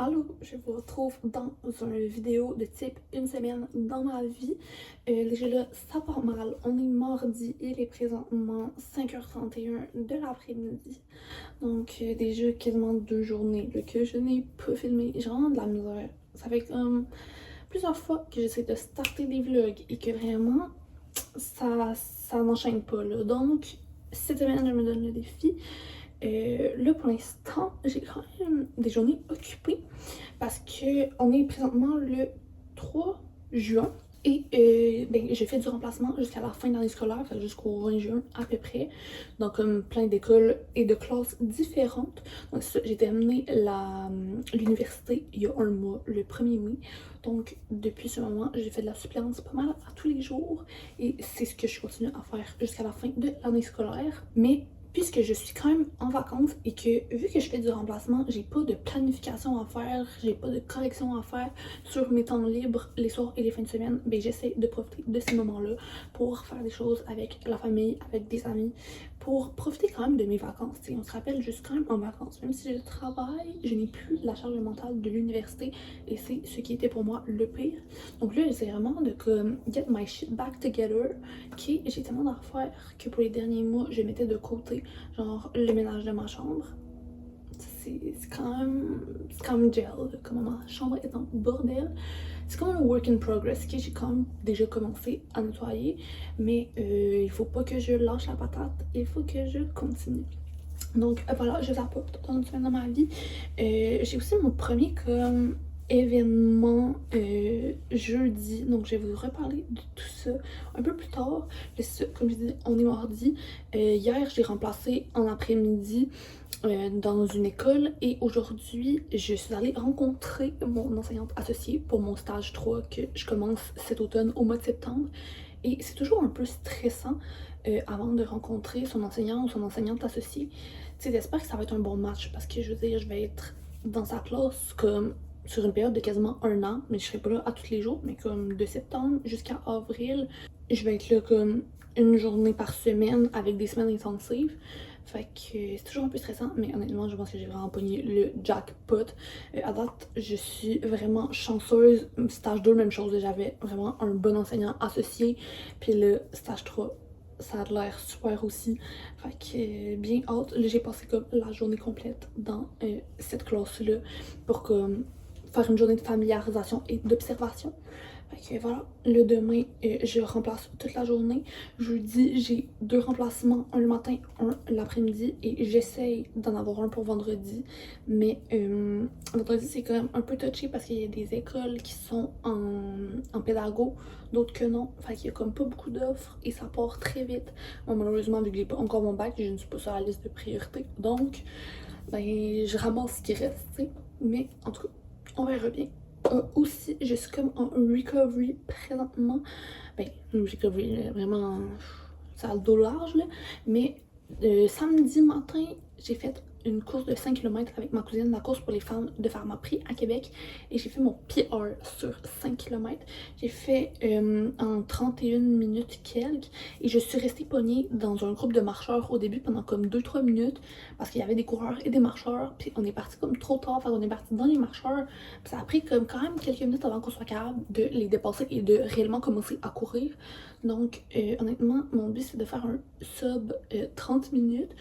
Allô, je vous retrouve dans une vidéo de type une semaine dans ma vie. Déjà là, ça part mal. On est mardi, il est présentement 5h31 de l'après-midi. Donc déjà quasiment 2 journées là, que je n'ai pas filmé. J'ai vraiment de la misère. Ça fait comme plusieurs fois que j'essaie de starter des vlogs et que vraiment ça n'enchaîne pas là. Donc cette semaine, je me donne le défi. Là, pour l'instant, j'ai quand même des journées occupées parce que on est présentement le 3 juin et j'ai fait du remplacement jusqu'à la fin de l'année scolaire, jusqu'au 20 juin à peu près, dans comme plein d'écoles et de classes différentes. Donc j'ai terminé l'université il y a un mois, le 1er mai. Donc depuis ce moment, j'ai fait de la suppléance pas mal à tous les jours et c'est ce que je continue à faire jusqu'à la fin de l'année scolaire. Mais puisque je suis quand même en vacances et que vu que je fais du remplacement, j'ai pas de planification à faire, j'ai pas de correction à faire sur mes temps libres, les soirs et les fins de semaine, ben j'essaie de profiter de ces moments-là pour faire des choses avec la famille, avec des amis, pour profiter quand même de mes vacances. T'sais, on se rappelle, je suis quand même en vacances. Même si je travaille, je n'ai plus la charge mentale de l'université et c'est ce qui était pour moi le pire. Donc là, j'essaie vraiment de comme get my shit back together, qui j'ai tellement d'affaires que pour les derniers mois, je mettais de côté, genre le ménage de ma chambre. C'est quand même gel, comme ma chambre est en bordel. C'est comme un work in progress que j'ai quand même déjà commencé à nettoyer, mais il faut pas que je lâche la patate, il faut que je continue. Donc voilà, je zapote dans une semaine de ma vie. J'ai aussi mon premier comme événement jeudi, donc je vais vous reparler de tout ça un peu plus tard. Comme je dis, on est mardi. Hier, j'ai remplacé en après-midi dans une école et aujourd'hui, je suis allée rencontrer mon enseignante associée pour mon stage 3 que je commence cet automne au mois de septembre. Et c'est toujours un peu stressant avant de rencontrer son enseignant ou son enseignante associée. Tu sais, j'espère que ça va être un bon match parce que je veux dire, je vais être dans sa classe comme sur une période de quasiment un an, mais je serai pas là à tous les jours, mais comme de septembre jusqu'à avril, je vais être là comme une journée par semaine avec des semaines intensives. Fait que c'est toujours un peu stressant, mais honnêtement, je pense que j'ai vraiment pogné le jackpot. À date, je suis vraiment chanceuse. Stage 2, même chose, j'avais vraiment un bon enseignant associé. Puis le stage 3, ça a l'air super aussi. Fait que bien hâte. Là, j'ai passé comme la journée complète dans cette classe-là pour comme faire une journée de familiarisation et d'observation. Fait que voilà, le demain, je remplace toute la journée. Jeudi, j'ai 2 remplacements, un le matin, un l'après-midi, et j'essaye d'en avoir un pour vendredi. Mais vendredi, c'est quand même un peu touché parce qu'il y a des écoles qui sont en pédago, d'autres que non. Fait qu'il y a comme pas beaucoup d'offres et ça part très vite. Moi, malheureusement, vu que j'ai pas encore mon bac, je ne suis pas sur la liste de priorité. Donc, ben, je ramasse ce qui reste, tu sais. Mais en tout cas, on verra bien. Aussi, je suis comme en recovery présentement. Ben, une recovery, vraiment, ça a le dos large, là. Mais samedi matin, j'ai fait une course de 5 km avec ma cousine, la course pour les femmes de Pharmaprix à Québec. Et j'ai fait mon PR sur 5 km. J'ai fait en 31 minutes quelques. Et je suis restée pognée dans un groupe de marcheurs au début pendant comme 2-3 minutes. Parce qu'il y avait des coureurs et des marcheurs. Puis on est parti comme trop tard. Fait qu'on est parti dans les marcheurs. Puis ça a pris comme quand même quelques minutes avant qu'on soit capable de les dépasser et de réellement commencer à courir. Donc honnêtement, mon but c'est de faire un sub 30 minutes.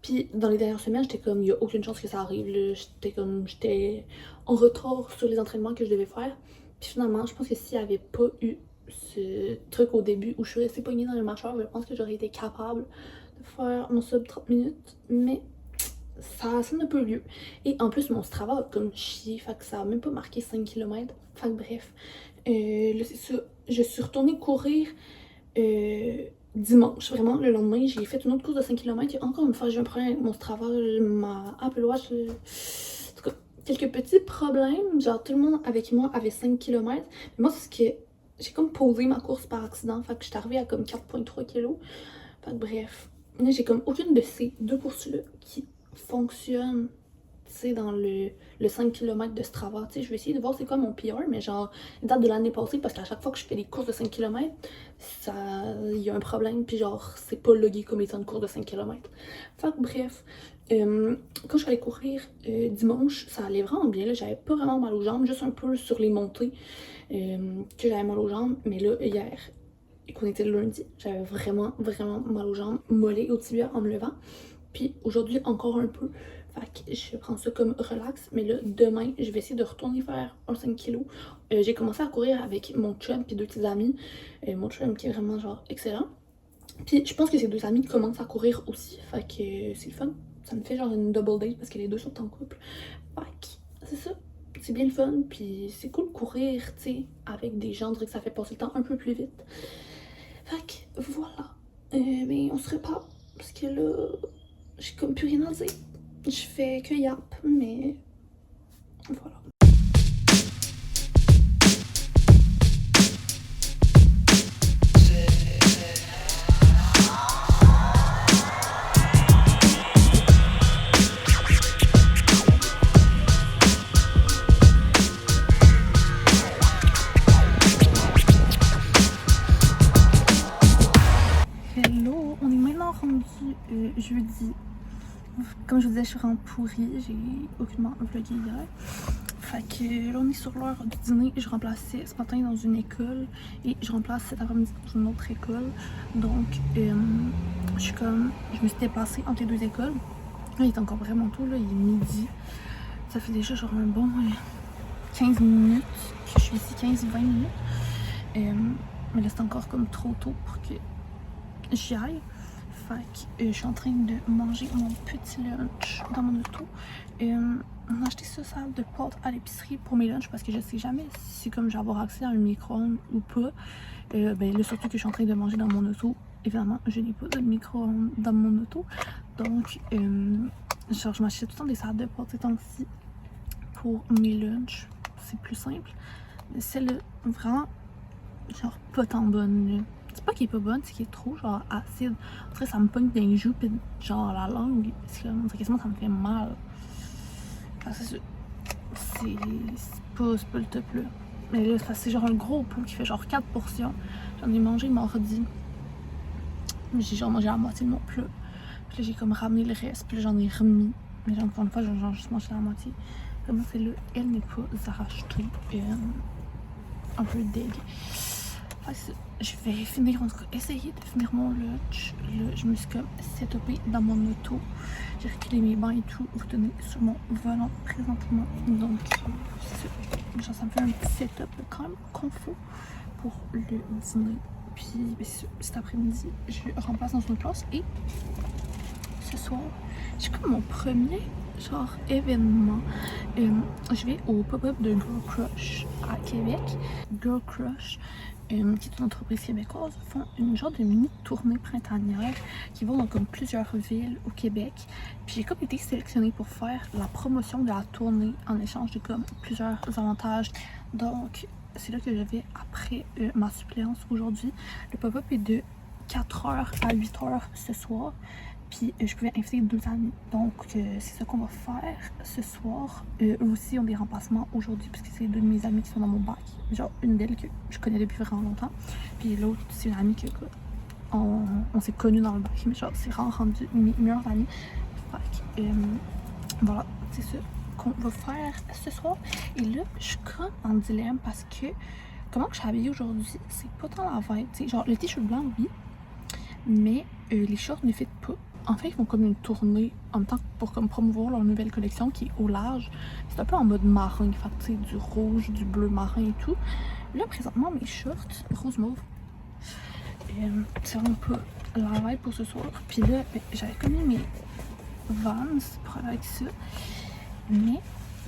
Puis dans les dernières semaines, j'étais comme, il n'y a aucune chance que ça arrive. J'étais en retard sur les entraînements que je devais faire. Puis finalement, je pense que s'il n'y avait pas eu ce truc au début où je suis restée pognée dans le marcheur, je pense que j'aurais été capable de faire mon sub 30 minutes. Mais ça n'a pas eu lieu. Et en plus, mon Strava a comme chier, fait que ça a même pas marqué 5 km. Fait que bref, là c'est ça. Je suis retournée courir dimanche, vraiment, le lendemain, j'ai fait une autre course de 5 km. Et encore une fois, j'ai un problème avec mon Strava, ma Apple Watch. En tout cas, quelques petits problèmes. Genre, tout le monde avec moi avait 5 km. Mais moi, c'est ce que j'ai comme posé ma course par accident. Fait que je suis arrivée à comme 4,3 kg. Fait que bref, là, j'ai comme aucune de ces deux courses-là qui fonctionne, tu sais, dans le 5 km de Strava. Tu sais, je vais essayer de voir c'est quoi mon PR, mais genre, date de l'année passée, parce qu'à chaque fois que je fais des courses de 5 km, il y a un problème, puis genre, c'est pas logué comme étant une course de 5 km. Fait que bref, Quand je suis allée courir dimanche, ça allait vraiment bien. J'avais pas vraiment mal aux jambes, juste un peu sur les montées que j'avais mal aux jambes. Mais là, hier, et qu'on était le lundi, j'avais vraiment, vraiment mal aux jambes, mollets au tibia en me levant. Puis aujourd'hui, encore un peu. Fait que je prends ça comme relax. Mais là, demain, je vais essayer de retourner faire un 5 kg. J'ai commencé à courir avec mon chum puis 2 petits amis. Mon chum qui est vraiment genre excellent. Puis je pense que ces 2 amis commencent à courir aussi. Fait que c'est le fun. Ça me fait genre une double date parce que les deux sont en couple. Fait que c'est ça. C'est bien le fun. Puis c'est cool de courir, tu sais, avec des gens. On dirait que ça fait passer le temps un peu plus vite. Fait que voilà. Mais on se répare. Parce que là, j'ai comme plus rien à dire. Je fais que yap, mais voilà. Hello, on est maintenant rendu jeudi. Comme je vous disais, je suis vraiment pourrie, j'ai aucunement vlogué hier. Fait que là, on est sur l'heure du dîner. Je remplaçais ce matin dans une école et je remplace cet après-midi dans une autre école. Donc, je me suis déplacée entre les 2 écoles. Là, il est encore vraiment tôt, là, il est midi. Ça fait déjà genre un bon 15 minutes que je suis ici, 15-20 minutes. Mais là, c'est encore comme trop tôt pour que j'y aille. Fait que je suis en train de manger mon petit lunch dans mon auto. On a acheté ce salle de pâtes à l'épicerie pour mes lunchs parce que je sais jamais si comme je vais avoir accès à un micro-ondes ou pas. Ben là, surtout que je suis en train de manger dans mon auto. Évidemment, je n'ai pas de micro-ondes dans mon auto. Donc, genre, je m'achète tout le temps des salades de pâtes ces temps-ci pour mes lunchs. C'est plus simple. Celle-là, vraiment, genre, pas tant bonne, là. C'est pas qu'elle est pas bonne, c'est qu'elle est trop genre acide. En fait, ça me pogne dans les joues, pis genre la langue, c'est quasiment ça me fait mal. Enfin, c'est pas le top là. Mais là, c'est genre un gros pot qui fait genre 4 portions. J'en ai mangé mardi. J'ai genre mangé la moitié de mon plat. Puis là, j'ai comme ramené le reste, puis là, j'en ai remis. Mais encore une fois, j'en juste mangé la moitié. Vraiment, celle-là, elle n'est pas à racheter. Un peu dégueu. Je vais finir, en tout cas, essayer de finir mon lunch. Là, je me suis comme setupée dans mon auto. J'ai reculé mes bancs et tout. Vous tenez sur mon volant présentement. Donc, genre, ça me fait un petit setup quand même confort pour le dîner. Puis, ben, cet après-midi, je remplace dans une classe. Et ce soir, j'ai comme mon premier genre événement. Je vais au pop-up de Girl Crush à Québec. Girl Crush, qui est une entreprise québécoise, font une genre de mini tournée printanière qui vont dans comme plusieurs villes au Québec. Puis j'ai comme été sélectionnée pour faire la promotion de la tournée en échange de comme plusieurs avantages. Donc c'est là que je vais après ma suppléance aujourd'hui. Le pop-up est de 4h à 8h ce soir. Puis je pouvais inviter 2 amis. Donc c'est ça qu'on va faire ce soir. Eux aussi ont des remplacements aujourd'hui parce que c'est 2 de mes amis qui sont dans mon bac. Genre une d'elles que je connais depuis vraiment longtemps. Puis l'autre c'est une amie que on s'est connus dans le bac. Mais genre c'est vraiment rendu mes meilleurs amis. Fait que voilà, c'est ça qu'on va faire ce soir. Et là je suis comme en dilemme parce que comment que je suis habillée aujourd'hui, c'est pas tant la vibe. T'sais, genre le t-shirt blanc oui. Mais les shorts ne fit pas. En fait, ils font comme une tournée en même temps pour comme promouvoir leur nouvelle collection qui est au large. C'est un peu en mode marin, fait tu sais, du rouge, du bleu marin et tout. Là, présentement, mes shorts rose mauve, c'est vraiment pas la vibe pour ce soir. Puis là, j'avais comme mis mes Vans pour aller avec ça. Mais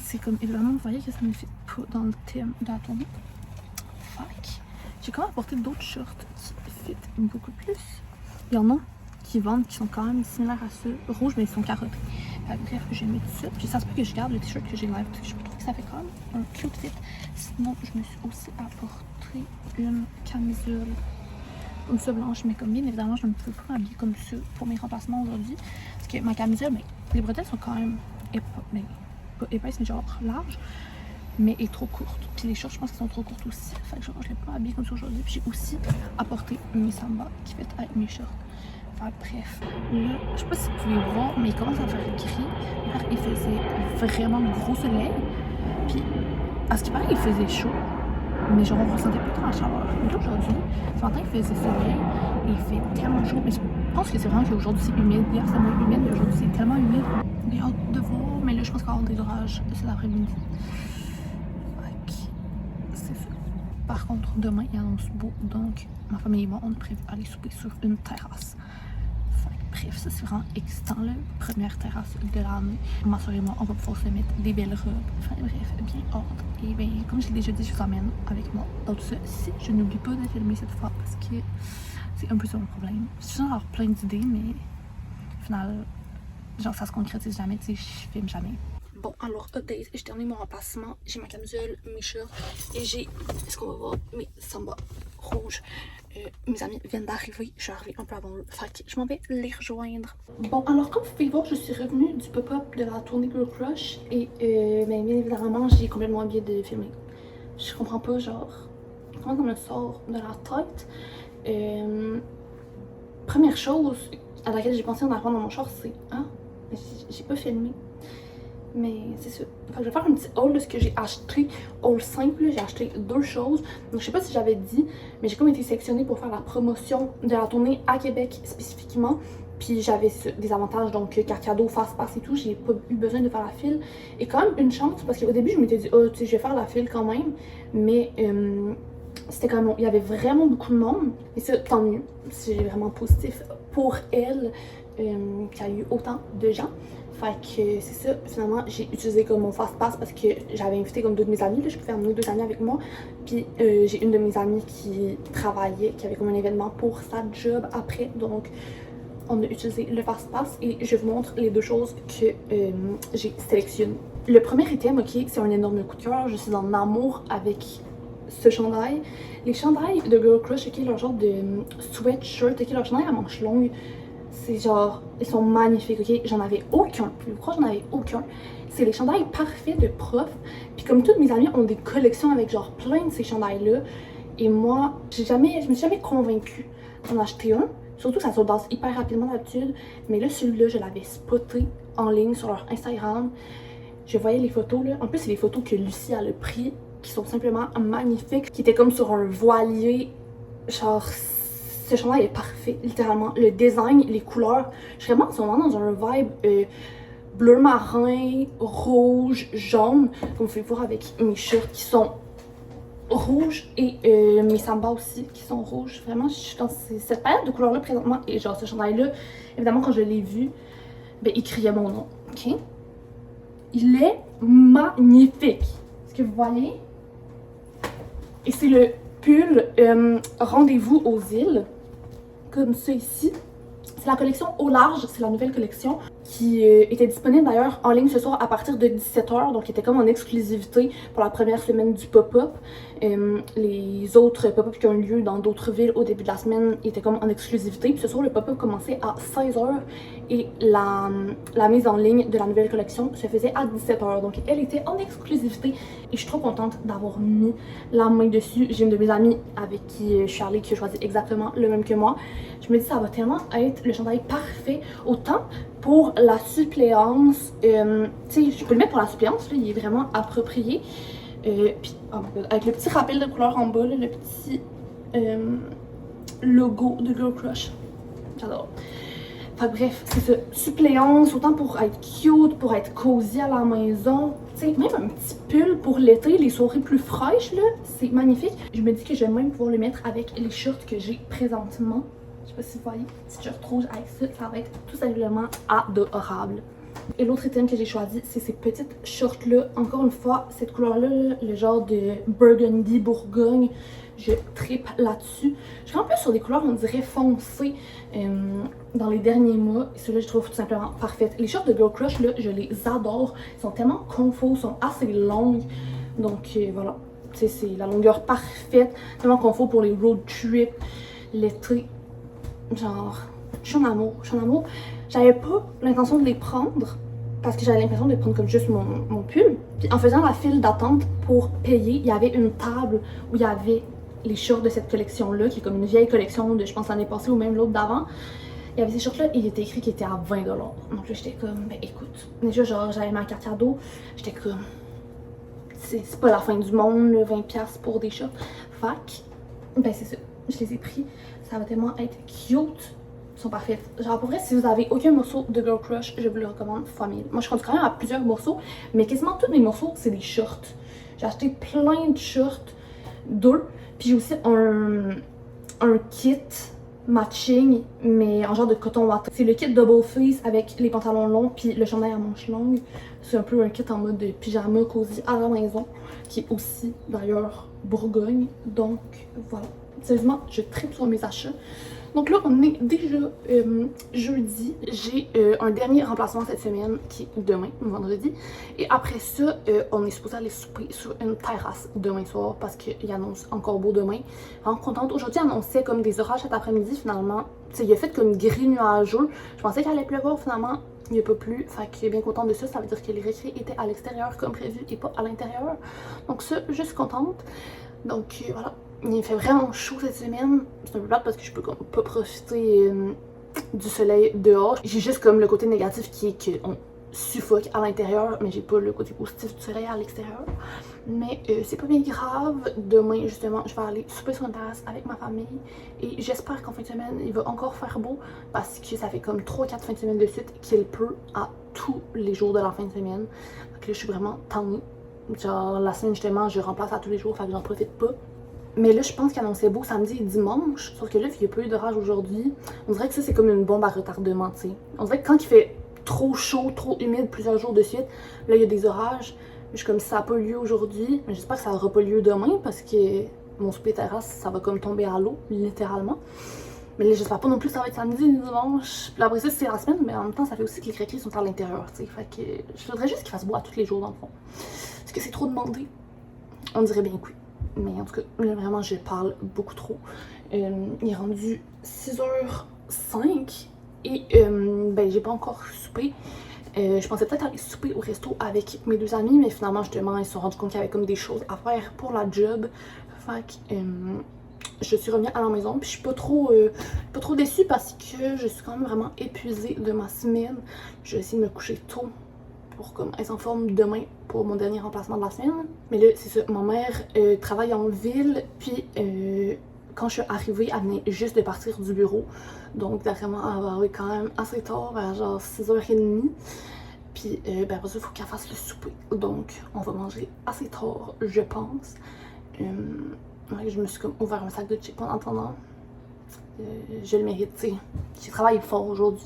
c'est comme, évidemment, vous voyez que ça ne fit pas dans le thème de la tournée. Fait que j'ai quand même apporté d'autres shorts qui fit beaucoup plus. Il y en a qui vendent, qui sont quand même similaires à ceux rouges, mais ils sont carottés. Bref, je vais mettre ça. Puis ça se peut que je garde le t-shirt que j'ai live parce que je trouve que ça fait quand même un cute fit. Sinon, je me suis aussi apporté une camisole comme ça blanche, mais comme bien évidemment, je ne peux pas m'habiller comme ça pour mes remplacements aujourd'hui. Parce que ma camisole, mais les bretelles sont quand même pas épaisses, mais genre larges. Mais est trop courte. Puis les shorts, je pense qu'elles sont trop courtes aussi. Fait que genre, je l'ai pas habillée comme ça aujourd'hui. Puis j'ai aussi apporté mes samba qui fait avec mes shorts. Enfin, bref, là, je sais pas si vous pouvez voir, mais il commence à faire gris. Hier, il faisait vraiment gros soleil. Puis, à ce qui paraît, il faisait chaud. Mais genre, on ressentait pas trop la chaleur. Mais là, aujourd'hui, ce matin, il faisait soleil. Et il fait tellement chaud. Mais je pense que c'est vraiment qu'aujourd'hui, c'est humide. Hier, c'est moins humide, mais aujourd'hui, c'est tellement humide. J'ai hâte de voir. Mais là, je pense qu'il va y avoir des orages cet après-midi. C'est ça. Par contre, demain, il annonce beau. Donc, ma famille et moi, on a prévu aller souper sur une terrasse. Bref, ça c'est vraiment excitant, la première terrasse de l'année. Ma soeur et moi, on va pouvoir se mettre des belles robes. Enfin bref, bien hâte. Et bien, comme je l'ai déjà dit, je vous emmène avec moi dans tout ça. Si je n'oublie pas de filmer cette fois, parce que c'est un peu ça mon problème. Je suis avoir plein d'idées, mais au final, genre ça se concrétise jamais, tu sais, je filme jamais. Bon, alors, update, j'ai terminé mon remplacement. J'ai ma camisole, mes shirts et j'ai, est-ce qu'on va voir, mes sambas rouges. Mes amis viennent d'arriver, je suis arrivée un peu avant eux, fait que je m'en vais les rejoindre. Bon, alors comme vous pouvez voir, je suis revenue du pop-up de la tournée Girl Crush et bien évidemment, j'ai complètement oublié de filmer. Je comprends pas, genre, comment ça me sort de la tête. Première chose à laquelle j'ai pensé en arrivant dans mon char, c'est j'ai pas filmé. Mais c'est ça. Fait que je vais faire un petit haul de ce que j'ai acheté. Haul simple, j'ai acheté 2 choses. Donc je sais pas si j'avais dit, mais j'ai comme été sélectionnée pour faire la promotion de la tournée à Québec spécifiquement. Puis j'avais des avantages, donc carte cadeau, fast-pass et tout. J'ai pas eu besoin de faire la file. Et quand même une chance, parce qu'au début je m'étais dit, oh tu sais, je vais faire la file quand même. Mais c'était quand même, il y avait vraiment beaucoup de monde. Et ça, tant mieux. C'est vraiment positif pour elle qu'il y a eu autant de gens. Fait que c'est ça, finalement j'ai utilisé comme mon fast-pass parce que j'avais invité comme 2 de mes amis, là, je pouvais amener 2 amis avec moi. Puis j'ai une de mes amies qui travaillait, qui avait comme un événement pour sa job après, donc on a utilisé le fast-pass et je vous montre les 2 choses que j'ai sélectionnées. Le premier item, ok, c'est un énorme coup de cœur, je suis en amour avec ce chandail. Les chandails de Girl Crush, ok, leur genre de sweatshirt, ok, leur chandail à manches longues. C'est genre, ils sont magnifiques, ok? J'en avais aucun. Je crois que j'en avais aucun. C'est les chandails parfaits de prof. Puis comme toutes mes amies ont des collections avec genre plein de ces chandails-là. Et moi, je me suis jamais convaincue d'en acheter un. Surtout, ça se passe hyper rapidement d'habitude. Mais là, celui-là, je l'avais spoté en ligne sur leur Instagram. Je voyais les photos, là. En plus, c'est les photos que Lucie a le pris, qui sont simplement magnifiques. Qui étaient comme sur un voilier, genre... Ce chandail est parfait, littéralement. Le design, les couleurs, je suis vraiment en ce moment dans un vibe bleu marin, rouge, jaune. Comme vous pouvez voir avec mes shirts qui sont rouges et mes sambas aussi qui sont rouges. Vraiment, je suis dans cette palette de couleurs-là présentement. Et genre, ce chandail-là, évidemment, quand je l'ai vu, ben, il criait mon nom, ok? Il est magnifique. Est-ce que vous voyez? Et c'est le pull Rendez-vous aux îles. Comme ça ici. C'est la collection au large, c'est la nouvelle collection qui était disponible d'ailleurs en ligne ce soir à partir de 17h, donc qui était comme en exclusivité pour la première semaine du pop-up. Les autres pop-up qui ont eu lieu dans d'autres villes au début de la semaine étaient comme en exclusivité. Puis ce soir, le pop-up commençait à 16h et la mise en ligne de la nouvelle collection se faisait à 17h. Donc elle était en exclusivité et je suis trop contente d'avoir mis la main dessus. J'ai une de mes amies avec qui je suis allée qui a choisi exactement le même que moi. Je me dis ça va tellement être le chandail parfait, autant pour la suppléance, tu sais, je peux le mettre pour la suppléance, là, il est vraiment approprié. Puis, oh my God, avec le petit rappel de couleur en bas, là, le petit logo de Girl Crush. J'adore. Enfin bref, c'est ça, suppléance, autant pour être cute, pour être cosy à la maison. Tu sais, même un petit pull pour l'été, les soirées plus fraîches, là, c'est magnifique. Je me dis que je vais même pouvoir le mettre avec les shirts que j'ai présentement. Je sais pas si vous voyez, petit shirt rouge avec ça, ça va être tout simplement adorable. Et l'autre item que j'ai choisi, c'est ces petites shorts-là. Encore une fois, cette couleur-là, le genre de burgundy, bourgogne, je trippe là-dessus. Je suis en plus sur des couleurs, on dirait foncées dans les derniers mois. Et ceux-là, je trouve tout simplement parfaites. Les shorts de Girl Crush, là, je les adore. Ils sont tellement confos, sont assez longues. Donc voilà, c'est la longueur parfaite. Tellement confort pour les road trips, l'été. Genre, je suis en amour, J'avais pas l'intention de les prendre parce que j'avais l'impression de prendre comme juste mon pull. Puis en faisant la file d'attente pour payer, il y avait une table où il y avait les shorts de cette collection-là, qui est comme une vieille collection de, je pense, l'année passée ou même l'autre d'avant, Il y avait ces shorts-là, il était écrit qu'il était à 20$. Donc là, j'étais comme, ben écoute, déjà, genre, j'avais ma carte cadeau, j'étais comme, c'est pas la fin du monde, là, 20$ pour des shorts. Fac, ben c'est ça, je les ai pris. Ça va tellement être cute. Ils sont parfaits. Genre, pour vrai, si vous avez aucun morceau de Girl Crush, je vous le recommande fois 1000. Moi, je compte quand même à plusieurs morceaux, mais quasiment tous mes morceaux, c'est des shorts. J'ai acheté plein de shorts d'eux. Puis j'ai aussi un kit matching, mais en genre de coton watté. C'est le kit double face avec les pantalons longs puis le chandail à manches longues. C'est un peu un kit en mode de pyjama cosy à la maison, qui est aussi d'ailleurs Bourgogne. Donc voilà. Sérieusement, je tripe sur mes achats. Donc là, on est déjà jeudi. J'ai un dernier remplacement cette semaine qui est demain, vendredi. Et après ça, on est supposé aller souper sur une terrasse demain soir parce qu'il annonce encore beau demain. Vraiment contente. Aujourd'hui, il annonçait comme des orages cet après-midi finalement. T'sais, il a fait comme gris nuageux. Je pensais qu'il allait pleuvoir finalement. Il n'y a pas plu. Fait que bien contente de ça. Ça veut dire que les récrés étaient à l'extérieur comme prévu et pas à l'intérieur. Donc ça, je suis contente. Donc voilà. Il fait vraiment chaud cette semaine. C'est un peu plate parce que je peux comme pas profiter du soleil dehors. J'ai juste comme le côté négatif qui est qu'on suffoque à l'intérieur, mais j'ai pas le côté positif du soleil à l'extérieur. Mais c'est pas bien grave. Demain, justement, je vais aller souper sur une terrasse avec ma famille. Et j'espère qu'en fin de semaine, il va encore faire beau parce que ça fait comme 3-4 fins de semaine de suite qu'il pleut à tous les jours de la fin de semaine. Donc là, je suis vraiment tannée. Genre, la semaine, justement, je remplace à tous les jours, fait que j'en profite pas. Mais là, je pense qu'il annonçait beau samedi et dimanche. Sauf que là, il n'y a pas eu d'orage aujourd'hui. On dirait que ça, c'est comme une bombe à retardement, tu sais. On dirait que quand il fait trop chaud, trop humide plusieurs jours de suite, là, il y a des orages. Je suis comme si ça n'a pas eu lieu aujourd'hui. Mais j'espère que ça n'aura pas lieu demain parce que mon souper terrasse, ça va comme tomber à l'eau, littéralement. Mais là, j'espère pas non plus que ça va être samedi et dimanche. Puis après ça, c'est la semaine, mais en même temps, ça fait aussi que les récrés sont à l'intérieur, tu sais. Fait que je voudrais juste qu'il fasse beau à tous les jours, dans le fond. Est-ce que c'est trop demandé? On dirait bien que oui. Mais en tout cas, là, vraiment, je parle beaucoup trop. Il est rendu 6h05 et ben, j'ai pas encore soupé. Je pensais peut-être aller souper au resto avec mes deux amis, mais finalement, justement, ils se sont rendus compte qu'il y avait comme des choses à faire pour la job. Fait que je suis revenue à la maison, puis je suis pas trop déçue parce que je suis quand même vraiment épuisée de ma semaine. Je vais essayer de me coucher tôt pour comme être en forme demain pour mon dernier remplacement de la semaine. Mais là, c'est ça, ma mère travaille en ville, puis quand je suis arrivée, elle venait juste de partir du bureau. Donc, vraiment, elle va arriver quand même assez tard, à genre 6h30. Puis, ben après ça, il faut qu'elle fasse le souper. Donc, on va manger assez tard, je pense. Je me suis comme ouvert un sac de chips en attendant. Je le mérite, tu sais. J'ai travaillé fort aujourd'hui.